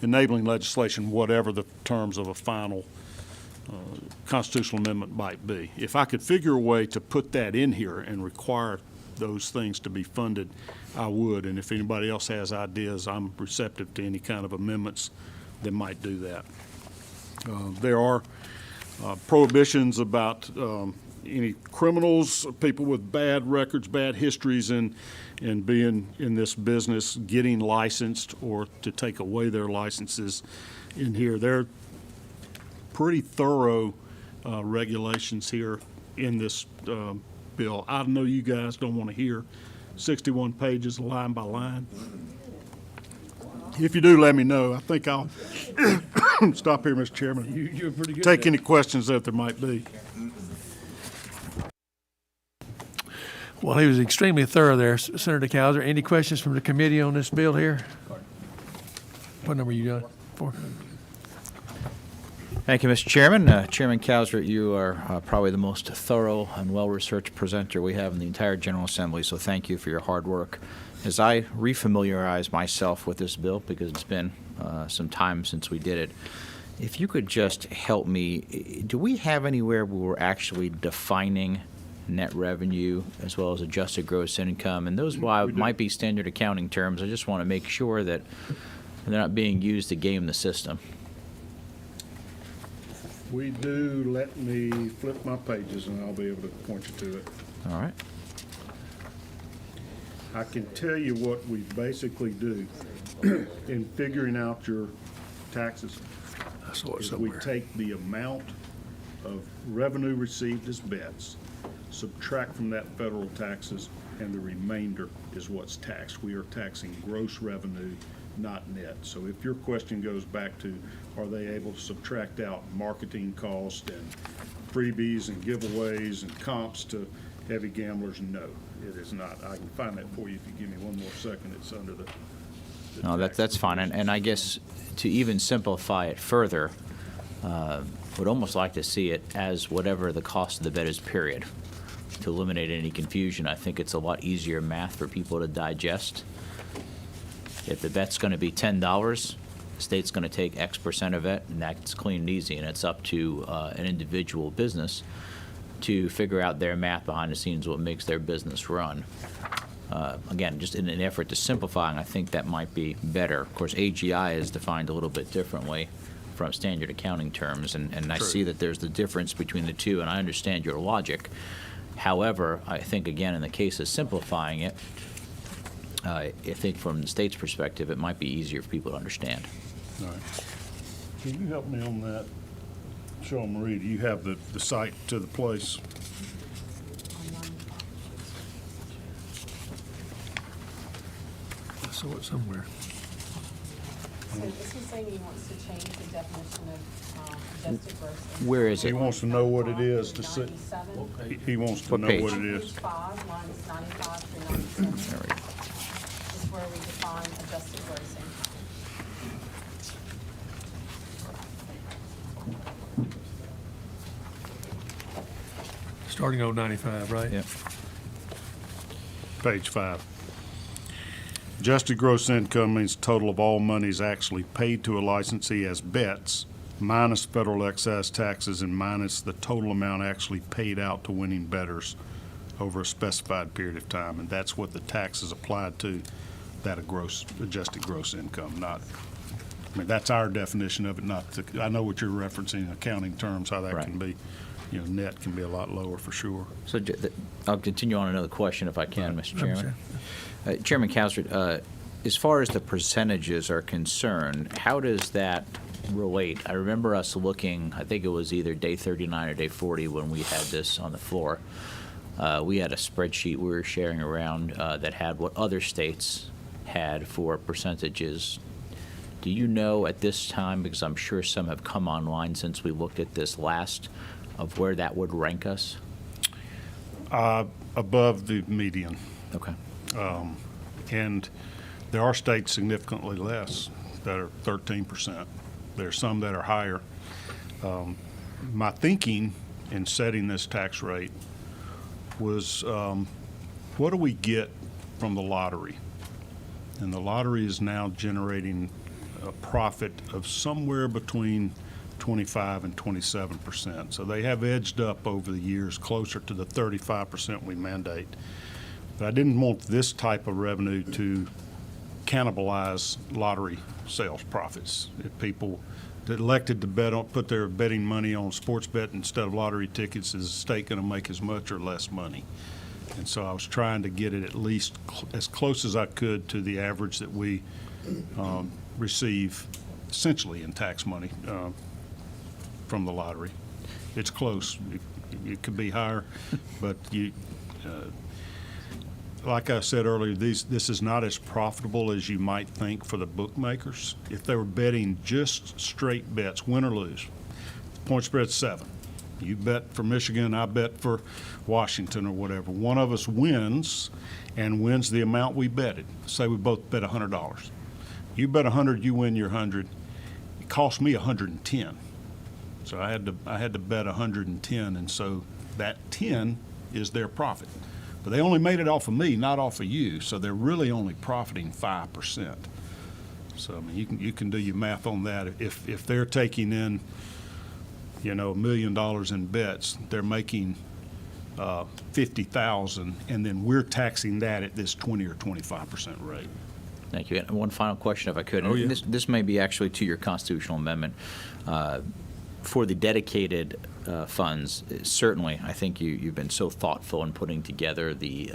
enabling legislation, whatever the terms of a final constitutional amendment might be. If I could figure a way to put that in here and require those things to be funded, I would. And if anybody else has ideas, I'm receptive to any kind of amendments that might do that. There are prohibitions about any criminals, people with bad records, bad histories in being in this business, getting licensed or to take away their licenses in here. There are pretty thorough regulations here in this bill. I know you guys don't want to hear 61 pages line by line. If you do, let me know. I think I'll stop here, Mr. Chairman. You're pretty good. Take any questions that there might be. Well, he was extremely thorough there, Senator Cowser. Any questions from the committee on this bill here? What number are you doing? 4? Thank you, Mr. Chairman. Chairman Cowser, you are probably the most thorough and well-researched presenter we have in the entire General Assembly, so thank you for your hard work. As I refamiliarize myself with this bill, because it's been some time since we did it, if you could just help me, do we have anywhere where we're actually defining net revenue as well as adjusted gross income? And those might be standard accounting terms. I just want to make sure that they're not being used to game the system. We do. Let me flip my pages and I'll be able to point you to it. All right. I can tell you what we basically do in figuring out your taxes. I saw it Is we somewhere. take the amount of revenue received as bets, subtract from that federal taxes, and the remainder is what's taxed. We are taxing gross revenue, not net. So if your question goes back to, are they able to subtract out marketing costs and freebies and giveaways and comps to heavy gamblers? No, it is not. I can find that for you if you give me one more second. It's under the No, tax that's fine. And I provisions. guess to even simplify it further, would almost like to see it as whatever the cost of the bet is, period. To eliminate any confusion, I think it's a lot easier math for people to digest. If the bet's going to be $10, the state's going to take X percent of it, and that's clean and easy, and it's up to an individual business to figure out their math behind the scenes, what makes their business run. Again, just in an effort to simplify, I think that might be better. Of course, AGI is defined a little bit differently from standard accounting terms, and I True. see that there's the difference between the two, and I understand your logic. However, I think, again, in the case of simplifying it, I think from the state's perspective, it might be easier for people to understand. All right. Can you help me on that? Cheryl Marie, do you have the site to the place? I saw it somewhere. So is he saying he wants to change the definition of adjusted gross income? Where is He it? wants to know what it is to see. 97? He wants to What know page? what it On is. page 5, lines 95 through 97 There we go. is where we define adjusted gross income. Starting on 95, right? Yep. Page 5. Adjusted gross income means total of all monies actually paid to a licensee as bets, minus federal excise taxes and minus the total amount actually paid out to winning bettors over a specified period of time. And that's what the tax is applied to, that adjusted gross income, not, I mean, that's our definition of it, not the, I know what you're referencing in accounting terms, how that Right. can be, net can be a lot lower for sure. So I'll continue on another question if I can, Mr. Chairman. Chairman Cowser, as far as the percentages are concerned, how does that relate? I remember us looking, I think it was either day 39 or day 40 when we had this on the floor. We had a spreadsheet we were sharing around that had what other states had for percentages. Do you know at this time, because I'm sure some have come online since we looked at this last, of where that would rank us? Above the median. Okay. And there are states significantly less that are 13%. There are some that are higher. My thinking in setting this tax rate was, what do we get from the lottery? And the lottery is now generating a profit of somewhere between 25 and 27%. So they have edged up over the years closer to the 35% we mandate. But I didn't want this type of revenue to cannibalize lottery sales profits. If people that elected to put their betting money on sports bet instead of lottery tickets, is the state going to make as much or less money? And so I was trying to get it at least as close as I could to the average that we receive essentially in tax money from the lottery. It's close. It could be higher, but like I said earlier, this is not as profitable as you might think for the bookmakers. If they were betting just straight bets, win or lose, point spread's 7. You bet for Michigan, I bet for Washington or whatever. One of us wins and wins the amount we betted. Say we both bet $100. You bet 100, you win your 100. It cost me 110. So I had to bet 110, and so that 10 is their profit. But they only made it off of me, not off of you, so they're really only profiting 5%. So I mean, you can do your math on that. If they're taking in, $1 million in bets, they're making 50,000, and then we're taxing that at this 20 or 25% rate. Thank you. And one final question, if I could. Oh, yeah. This may be actually to your constitutional amendment. For the dedicated funds, certainly, I think you've been so thoughtful in putting together the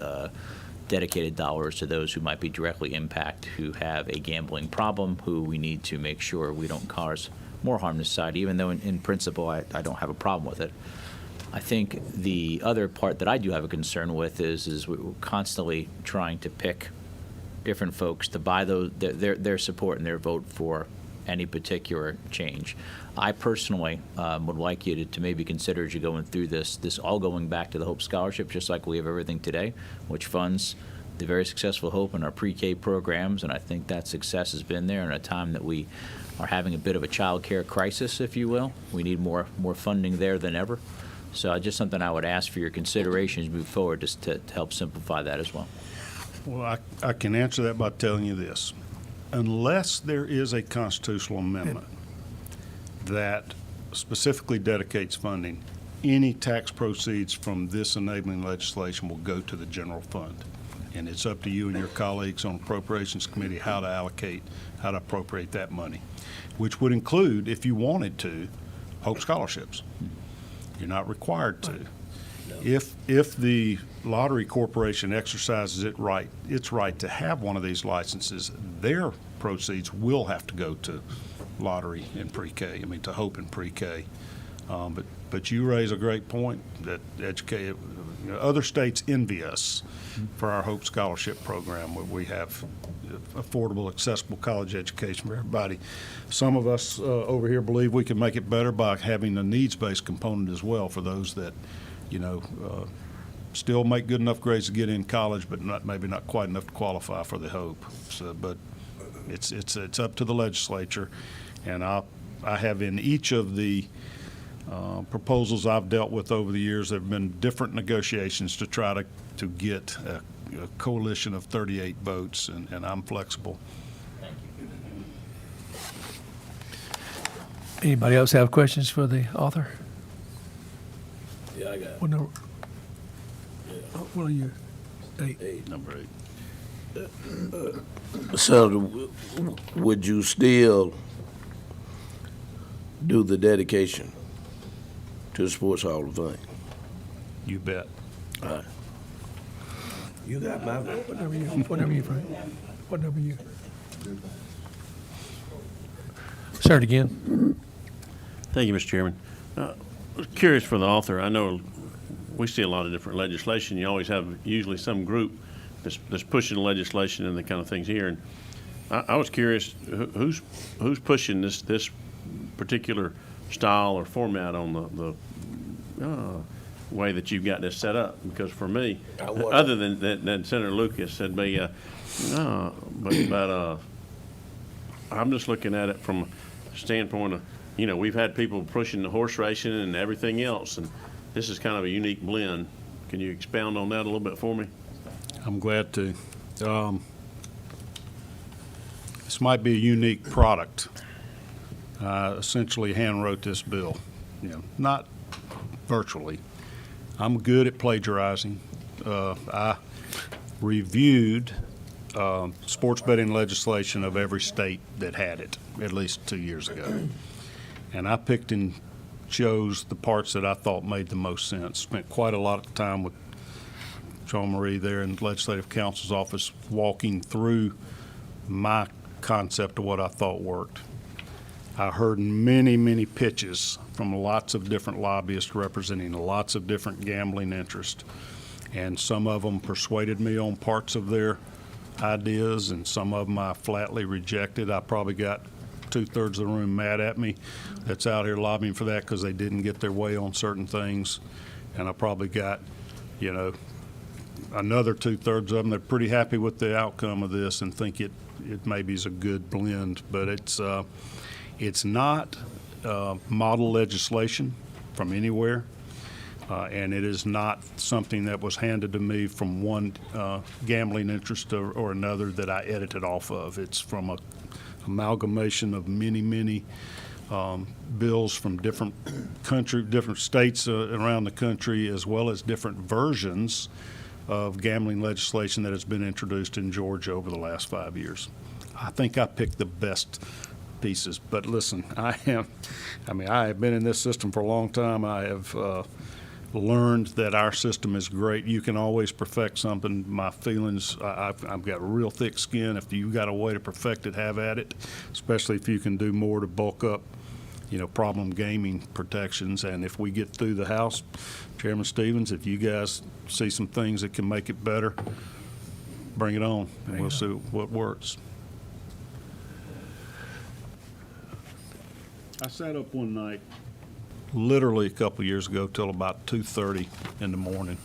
dedicated dollars to those who might be directly impacted, who have a gambling problem, who we need to make sure we don't cause more harm to society, even though in principle I don't have a problem with it. I think the other part that I do have a concern with is we're constantly trying to pick different folks to buy their support and their vote for any particular change. I personally would like you to maybe consider, as you're going through this all going back to the Hope Scholarship, just like we have everything today, which funds the very successful Hope in our pre-K programs, and I think that success has been there in a time that we are having a bit of a child care crisis, if you will. We need more funding there than ever. So just something I would ask for your consideration as we move forward, just to help simplify that as well. Well, I can answer that by telling you this. Unless there is a constitutional amendment that specifically dedicates funding, any tax proceeds from this enabling legislation will go to the general fund. And it's up to you and your colleagues on Appropriations Committee how to appropriate that money, which would include, if you wanted to, Hope Scholarships. You're not required to. If the Lottery Corporation exercises its right to have one of these licenses, their proceeds will have to go to lottery and pre-K. To Hope and pre-K. But you raise a great point that other states envy us for our Hope Scholarship program, where we have affordable, accessible college education for everybody. Some of us over here believe we can make it better by having a needs-based component as well for those that still make good enough grades to get in college, but maybe not quite enough to qualify for the Hope. So, but it's up to the legislature, and I have in each of the proposals I've dealt with over the years, there have been different negotiations to try to get a coalition of 38 votes, and I'm flexible. Anybody else have questions for the author? Yeah, I got it. What number? What are you? 8. Number 8. Senator, would you still do the dedication to the Sports Hall of Fame? You bet. All right. You got my vote. What number you, Frank? What number you? Say it again. Thank you, Mr. Chairman. I was curious for the author. I know we see a lot of different legislation. You always have usually some group that's pushing legislation and the kind of things here. And I was curious, who's pushing this particular style or format on the way that you've got this set up? Because for me, other than Senator Lucas said, but I'm just looking at it from a standpoint of, we've had people pushing the horse racing and everything else, and this is kind of a unique blend. Can you expound on that a little bit for me? I'm glad to. this might be a unique product. I essentially hand-wrote this bill, not virtually. I'm good at plagiarizing. I reviewed sports betting legislation of every state that had it, at least 2 years ago. And I picked and chose the parts that I thought made the most sense. Spent quite a lot of time with Sean Marie there in the Legislative Council's office walking through my concept of what I thought worked. I heard many, many pitches from lots of different lobbyists representing lots of different gambling interests. And some of them persuaded me on parts of their ideas, and some of them I flatly rejected. I probably got 2/3 of the room mad at me that's out here lobbying for that because they didn't get their way on certain things. And I probably got, another 2/3 of them that are pretty happy with the outcome of this and think it maybe is a good blend. But it's not model legislation from anywhere. And it is not something that was handed to me from one gambling interest or another that I edited off of. It's from a amalgamation of many bills from different states around the country, as well as different versions of gambling legislation that has been introduced in Georgia over the last 5 years. I think I picked the best pieces. But listen, I have been in this system for a long time. I have learned that our system is great. You can always perfect something. My feelings, I've got real thick skin. If you got a way to perfect it, have at it, especially if you can do more to bulk up, problem gaming protections. And if we get through the House, Chairman Stevens, if you guys see some things that can make it better, bring it on, and we'll see what works. I sat up one night, literally a couple years ago, till about 2:30 in the morning,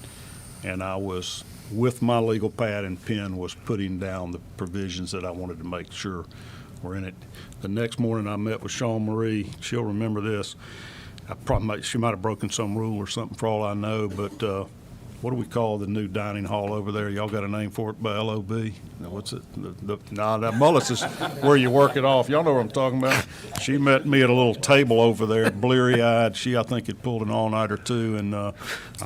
and I was, with my legal pad and pen, was putting down the provisions that I wanted to make sure were in it. The next morning, I met with Sean Marie. She'll remember this. She might have broken some rule or something for all I know, but what do we call the new dining hall over there? Y'all got a name for it by LOB? No, what's it? That Mullis is where you work it off. Y'all know what I'm talking about. She met me at a little table over there, bleary-eyed. She, I think, had pulled an all-nighter too, and I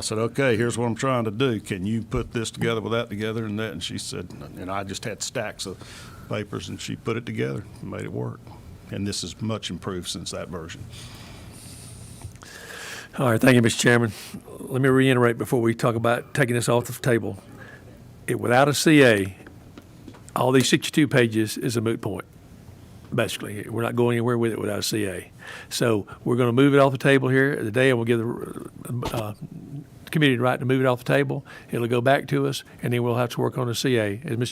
said, okay, here's what I'm trying to do. Can you put this together with that together and that? And she said, and I just had stacks of papers, and she put it together and made it work. And this is much improved since that version. All right, thank you, Mr. Chairman. Let me reiterate before we talk about taking this off the table. Without a CA, all these 62 pages is a moot point, basically. We're not going anywhere with it without a CA. So we're going to move it off the table here today, and we'll give the committee the right to move it off the table. It'll go back to us, and then we'll have to work on a CA. As the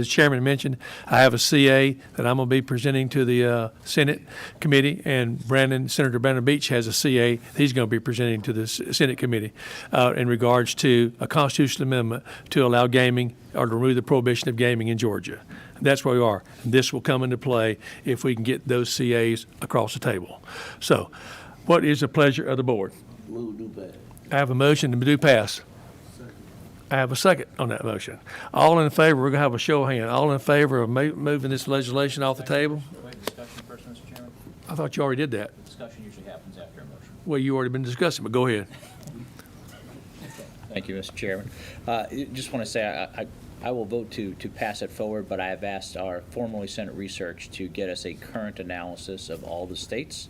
chairman mentioned, I have a CA that I'm going to be presenting to the Senate committee, and Senator Brandon Beach has a CA that he's going to be presenting to the Senate committee in regards to a constitutional amendment to allow gaming or to remove the prohibition of gaming in Georgia. That's where we are. This will come into play if we can get those CAs across the table. So, what is the pleasure of the board? Move to pass. I have a motion to do pass. I have a second on that motion. All in favor, we're going to have a show of hands. All in favor of moving this legislation off the table? Wait, discussion first, Mr. Chairman? I thought you already did that. Discussion usually happens after a motion. Well, you already been discussing, but go ahead. Thank you, Mr. Chairman. Just want to say I will vote to pass it forward, but I have asked our formerly Senate research to get us a current analysis of all the states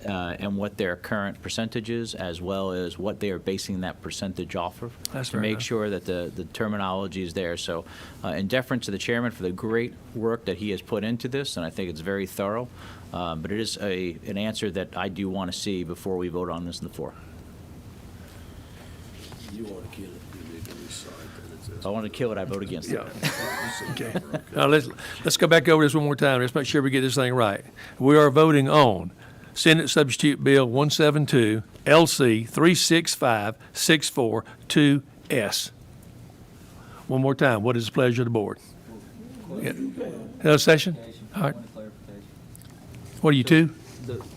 and what their current percentage is, as well as what they are basing that percentage off of. That's to fair make enough. sure that the terminology is there. So in deference to the chairman for the great work that he has put into this, and I think it's very thorough, but it is an answer that I do want to see before we vote on this in the floor. You want to kill it, you're going to decide that If I want to kill it, I vote against it. Okay. Now, let's go back over this one more time. Let's make sure we get this thing right. We are voting on Senate Substitute Bill 172, LC 365-642S. One more time. What is the pleasure of the board? Yeah. Another session? All right. What are you, two?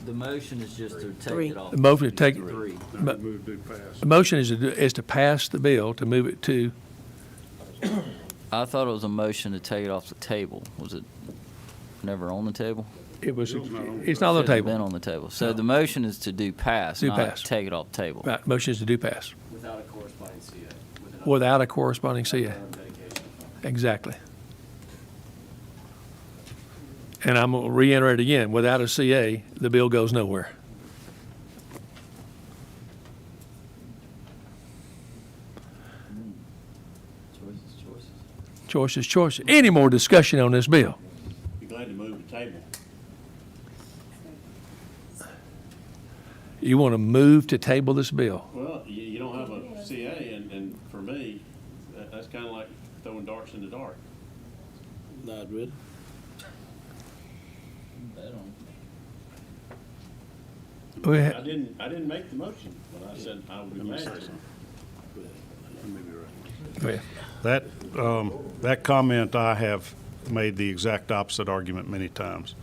The motion is just to take it off. The motion to take, Three. the motion is to pass the bill, to move it to I thought it was a motion to take it off the table. Was it never on the table? It was, it's not on the Shouldn't have been table. on the table. So the motion is to do pass, Do not pass. take it off the table. Right, motion is to do pass. Without a corresponding CA. Without a corresponding CA. Exactly. And I'm going to reiterate again, without a CA, the bill goes nowhere. Choice is choice. Any more discussion on this bill? Be glad to move the table. You want to move to table this bill? Well, you don't have a CA, and for me, that's kind of like throwing darts in the dark. Not really. We I ha- didn't make the motion, but I said I would be glad to. go ahead. That comment, I have made the exact opposite argument many times,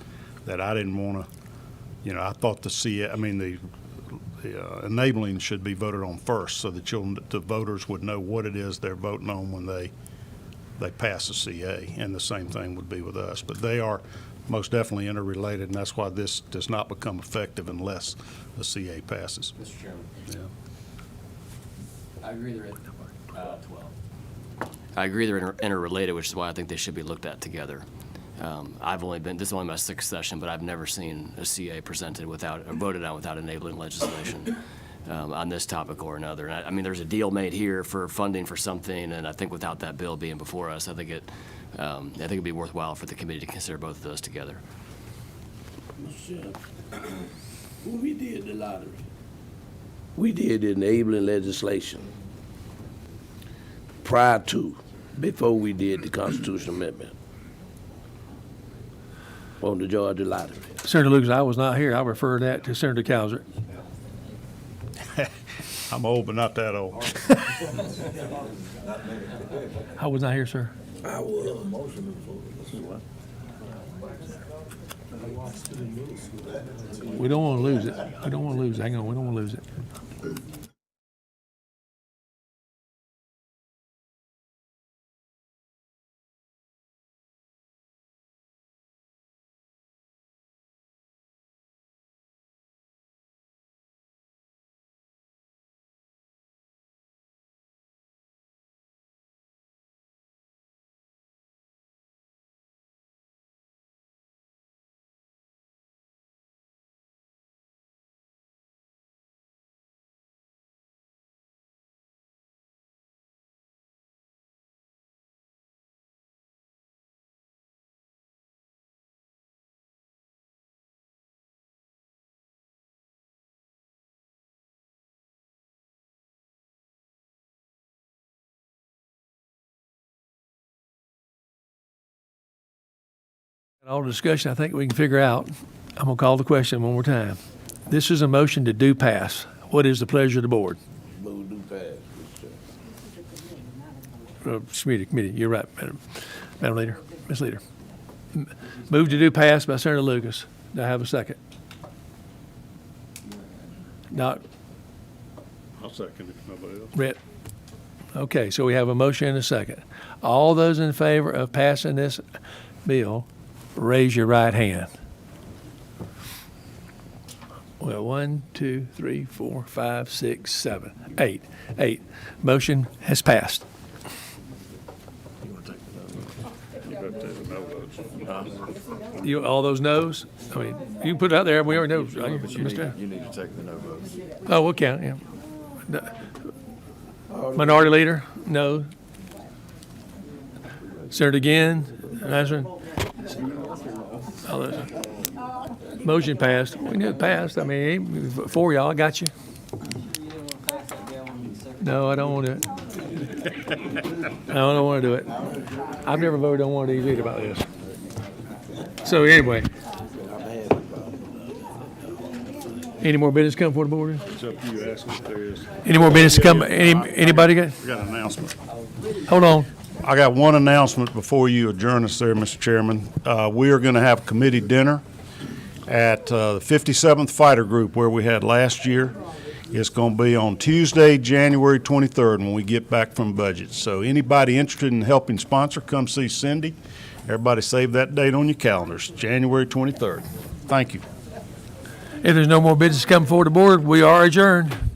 that I didn't want to, I thought the enabling should be voted on first, so that the voters would know what it is they're voting on when they pass a CA, and the same thing would be with us. But they are most definitely interrelated, and that's why this does not become effective unless the CA passes. Mr. Chairman. Yeah. I agree they're interrelated, which is why I think they should be looked at together. This is only my sixth session, but I've never seen a CA presented without, or voted on without enabling legislation on this topic or another. And I mean, there's a deal made here for funding for something, and I think without that bill being before us, I think it'd be worthwhile for the committee to consider both of those together. When we did the lottery, we did enabling legislation before we did the constitutional amendment on the Georgia lottery. Senator Lucas, I was not here. I refer that to Senator Cowser. I'm old, but not that old. I was not here, sir. I was. We don't want to lose it. We don't want to lose it. Hang on, we don't want to lose it. All discussion, I think we can figure out. I'm going to call the question one more time. This is a motion to do pass. What is the pleasure of the board? Move to pass, Mr. Chairman. Committee, you're right, Madam Leader, Ms. Leader. Move to do pass by Senator Lucas. Do I have a second? Not, I'll second if nobody else. Brett? Okay, so we have a motion and a second. All those in favor of passing this bill, raise your right hand. Well, 1, 2, 3, 4, 5, 6, 7, 8. 8. Motion has passed. You, all those noes? I mean, you can put it out there, we already know. Mr. You need to take the no vote. Oh, we'll count, yeah. Minority Leader, no. Senator again, answering. All those. Motion passed. We knew it passed. I mean, for y'all, I got you. No, I don't want to do it. No, I don't want to do it. I've never voted on one of these either about this. So anyway. Any more business come before the board? It's up to you, ask if there is. Any more business come, anybody got? We got an announcement. Hold on. I got one announcement before you adjourn us there, Mr. Chairman. We are going to have committee dinner at the 57th Fighter Group where we had last year. It's going to be on Tuesday, January 23rd, when we get back from budget. So anybody interested in helping sponsor, come see Cindy. Everybody save that date on your calendars, January 23rd. Thank you. If there's no more business coming forward the board, we are adjourned.